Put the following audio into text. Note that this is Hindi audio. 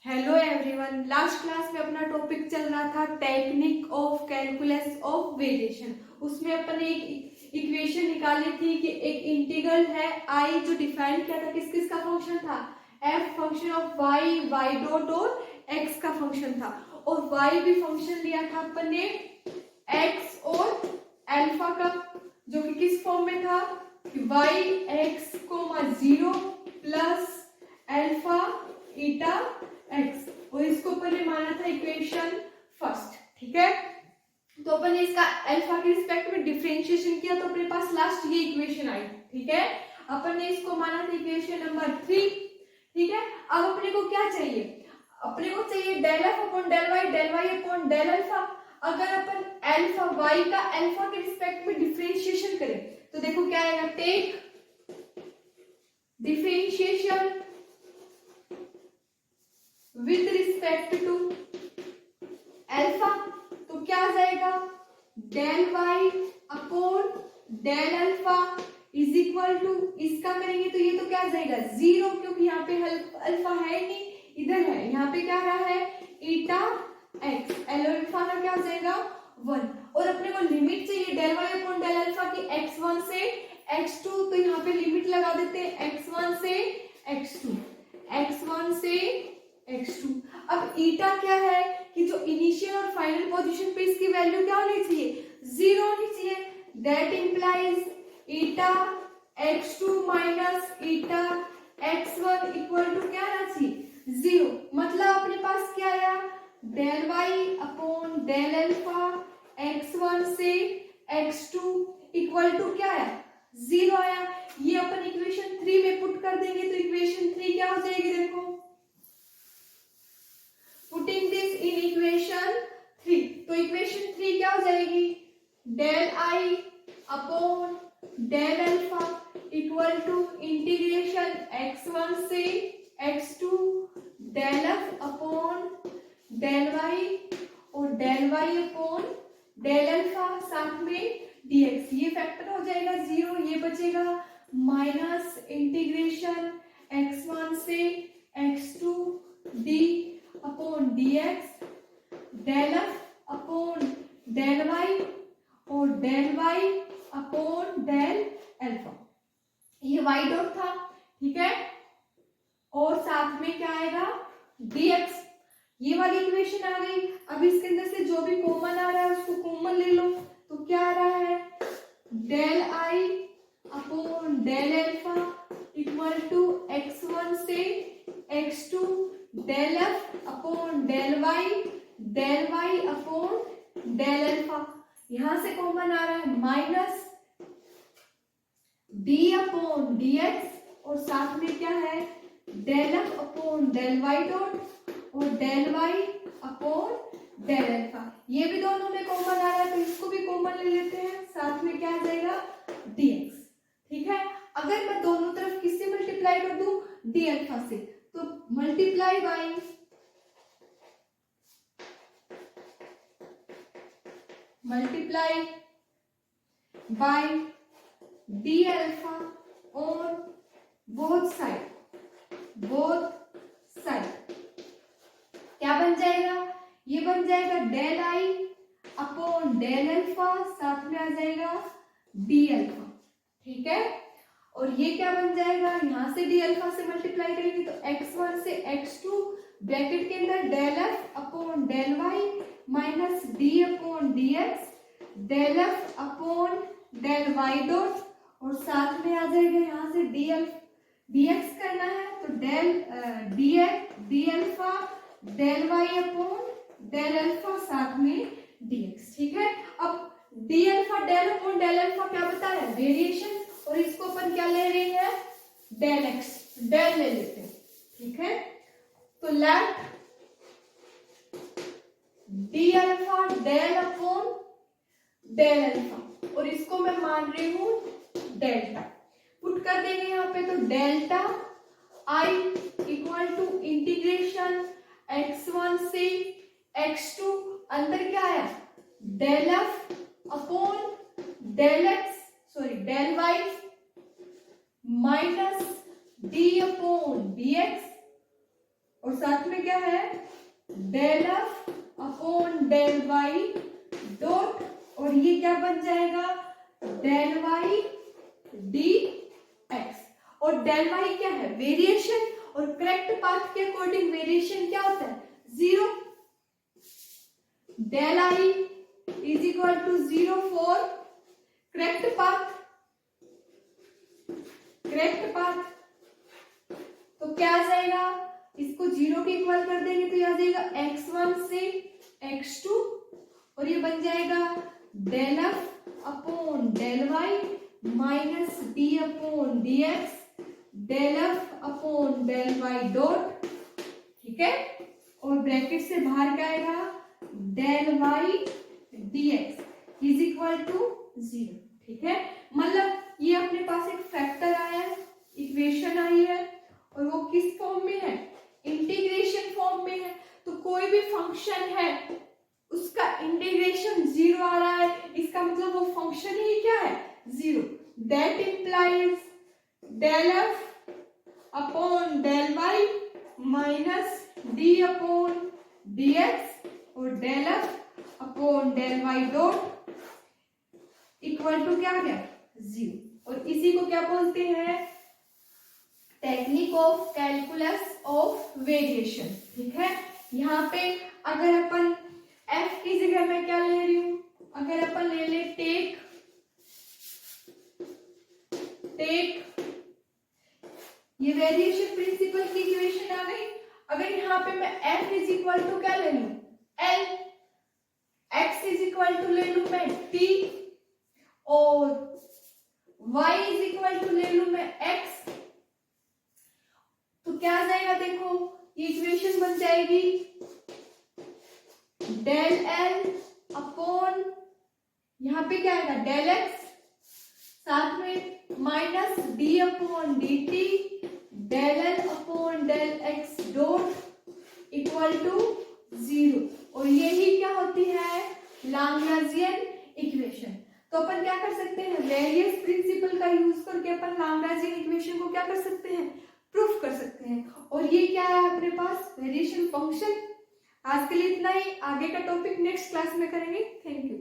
Hello everyone. लास्ट क्लास में अपना टॉपिक चल रहा था technique of calculus of variation. उसमें अपन ने एक इक्वेशन निकाली थी कि एक इंटीग्रल है आई जो डिफाइन किया था, किस किस का फंक्शन था, F function of Y, Y dot और एक्स का फंक्शन था, और वाई भी फंक्शन लिया था अपन ने एक्स और अल्फा का, जो कि किस फॉर्म में था कि Y X comma 0 plus alpha eta X, और इसको अपन ने माना था इक्वेशन फर्स्ट। ठीक है, तो अपन ने इसका अल्फा के रिस्पेक्ट में डिफरेंशिएशन किया तो अपने पास लास्ट ये इक्वेशन आई। ठीक है, अपन ने इसको माना था इक्वेशन नंबर 3। ठीक है, अब अपने को क्या चाहिए, अपने को चाहिए del F upon del Y upon del alpha. अगर अपन अल्फा वाई का अल्फा के रिस्पेक्ट में डिफरेंशिएशन करें तो देखो क्या आएगा, take differentiation with respect to alpha, तो क्या आ जाएगा, del Y upon del alpha is equal to, इसका करेंगे तो ये तो क्या आ जाएगा 0, क्योंकि यहाँ पे अल्फा है नहीं, इधर है, यहाँ पे क्या रहा है ईटा एक्स, एल अल्फा का क्या आ जाएगा 1, और अपने को लिमिट चाहिए del Y upon del alpha की x1 से x2, तो यहाँ पे लिमिट लगा देते हैं x1 से x2, x1 से x2। अब ईटा क्या है कि जो इनिशियल और फाइनल पोजीशन पे इसकी वैल्यू क्या होनी चाहिए, 0 होनी चाहिए। That implies eta x2 minus eta x1 equal to क्या आना चाहिए 0। मतलब अपने पास क्या आया, del Y upon del alpha x1 से x2 इक्वल टू क्या आया 0 आया। ये अपन इक्वेशन 3 में पुट कर देंगे तो इक्वेशन 3 क्या हो जाएगी, देखो पुटिंग दिस इन इक्वेशन 3, तो इक्वेशन 3 क्या हो जाएगी, del I upon del alpha equal to integration x1 से x2 del F upon del Y और del Y upon del alpha साथ में dx, ये फैक्टर हो जाएगा 0, ये बचेगा माइनस इंटीग्रेशन x1 से x2 d upon dx del F upon del Y और del Y upon del alpha, ये वाई डॉट था। ठीक है, और साथ में क्या आएगा dx, ये वाली इक्वेशन आ गई। अब इसके अंदर से जो भी कॉमन आ रहा है उसको कॉमन ले लो, तो क्या आ रहा है del I upon del alpha equal to x1 से x2 del F upon del Y upon del alpha, यहां से कॉमन आ रहा है माइनस d अपॉन dx, और साथ में क्या है del F upon del Y dot और del Y upon del alpha, ये भी दोनों में कॉमन आ रहा है तो इसको भी कॉमन ले लेते हैं, साथ में क्या आ जाएगा dx। ठीक है, अगर मैं दोनों तरफ किससे मल्टीप्लाई कर दूं, d अल्फा से, तो multiply by d alpha on both side क्या बन जाएगा, ये बन जाएगा del I upon del alpha, साथ में आ जाएगा डी अल्फा। ठीक है, और ये क्या बन जाएगा, यहां से डी अल्फा से मल्टीप्लाई करेंगे तो x1 से x2 ब्रैकेट के अंदर del F upon del Y minus D upon D X del F upon del Y dot, और साथ में आ जाएगा यहाँ से डी एक्स करना है तो del D alpha del Y upon del alpha साथ में dx। ठीक है, अब D alpha del upon del alpha क्या बता रहा है, वेरिएशन, और इसको अपन क्या ले रहे हैं डेल एक्स, डेल ले लेते हैं। ठीक है, तो let D alpha del upon del alpha, और इसको मैं मान रही हूं डेल्टा, पुट कर देंगे यहाँ पे तो delta I equal to integration x1 से x2, अंदर क्या आया del F upon del X, sorry del Y minus D upon D x, और और साथ में क्या है, del F upon del Y dot, और ये क्या बन जाएगा, डेल वाई डी एक्स। और डेल वाई क्या है, वेरिएशन, और करेक्ट पाथ के अकॉर्डिंग वेरिएशन क्या होता है, 0। Del I is equal to 0 for correct path, तो क्या आ जाएगा, इसको 0 के इक्वल कर देंगे तो आ जाएगा x1 से x2, और ये बन जाएगा del F upon del Y minus D upon D X del F upon del Y dot, ठीक है। और ब्रैकेट से बाहर क्या आएगा, del Y D X is equal to 0, ठीक है। मतलब ये अपने पास एक फैक्टर आया है, इक्वेशन आई है, और वो किस फॉर्म में है, इंटीग्रेशन फॉर्म में है। तो कोई भी फंक्शन है उसका इंटीग्रेशन 0 आ रहा है, इसका मतलब वो फंक्शन ही क्या है, 0। That implies del F upon del Y minus D upon D x और del F upon del Y dot equal to क्या आ गया, 0। और इसी को क्या बोलते हैं, technique of calculus of variation, ठीक है। यहाँ पे अगर अपन f की जगह मैं क्या ले रही हूं, अगर अपन ले ले टेक ये वेरिएशन प्रिंसिपल की इक्वेशन आ गई। अगर यहाँ पे मैं f इज इक्वल टू क्या ले लूं, l, x is equal to ले लूं मैं t, और y इज इक्वल टू ले लूं मैं x, तो क्या आ जाएगा, देखो ये इक्वेशन बन जाएगी डेल एल अपॉन यहाँ पे क्या आएगा, डेल एक्स, साथ में minus D upon D T del L upon del X dot equal to 0। और यही क्या होती है, लैग्रेंजियन इक्वेशन। तो अपन क्या कर सकते हैं, वेरियस प्रिंसिपल का यूज करके अपन लैग्रेंजियन इक्वेशन को क्या कर सकते हैं, प्रूफ कर सकते हैं। और ये क्या है अपने पास, वेरिएशन फंक्शन। आज के लिए इतना ही, आगे का टॉपिक नेक्स्ट क्लास में करेंगे। Thank you.